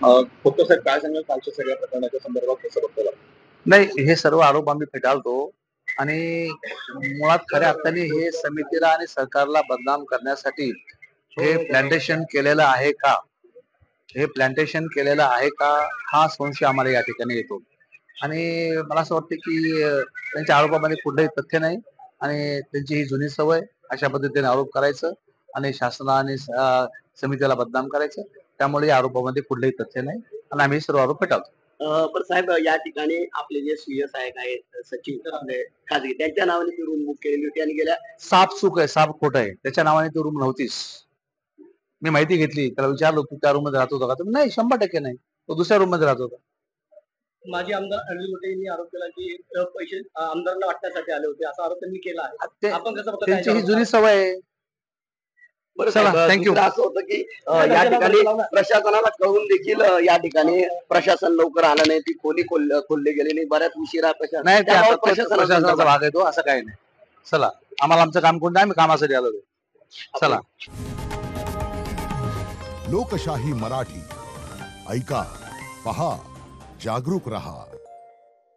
खोतो साहेब काय सांगाल कालच्या सगळ्या प्रकरणाच्या संदर्भात कसं बघतो? नाही, हे सर्व आरोप आम्ही फेटाळतो आणि मुळात खऱ्या अर्थाने हे समितीला आणि सरकारला बदनाम करण्यासाठी हे प्लांटेशन केलेलं आहे का, हा संशय आम्हाला या ठिकाणी येतो. आणि मला असं वाटतं की त्यांच्या आरोपामध्ये कुठलंही तथ्य नाही आणि त्यांची ही जुनी सवय अशा पद्धतीने आरोप करायचं आणि शासनाने समितीला बदनाम करायचं. त्यामुळे या आरोपामध्ये कुठलंही तथ्य नाही आणि आम्ही सर्व आरोप फेटाळतो. पण साहेब या ठिकाणी आपले जे सीए साहेब आहेत सचिव आपले खाजगी त्यांच्या नावाने ती रूम बुक केलेली होती आणि गेल्या साप चूक आहे, साप खोट आहे, त्याच्या नावाने ती रूम नव्हतीच. मी माहिती घेतली, त्याला विचारलो तू त्या रूम मध्ये राहत होता का? नाही, 100% नाही, तो दुसऱ्या रूम मध्ये राहत होता. माजी आमदार अनिल गोटे यांनी आरोप केला की पैसे आमदारांना वाटण्यासाठी आले होते असा आरोप त्यांनी केला आहे. आपण कसं बघता त्यांची ही जुनी सवय आहे. थँक्यू. असं होतं की या ठिकाणी प्रशासनाला कळून देखील या ठिकाणी प्रशासन लवकर आलं नाही, ती खोली खोलली गेली नाही, बऱ्याच उशिरा नाही, प्रशासनाचा भाग आहे तो, असं काही नाही. चला, आम्हाला आमचं काम कोणतं, आम्ही कामासाठी आलो. चला. लोकशाही मराठी ऐका, पहा, जागरूक रहा.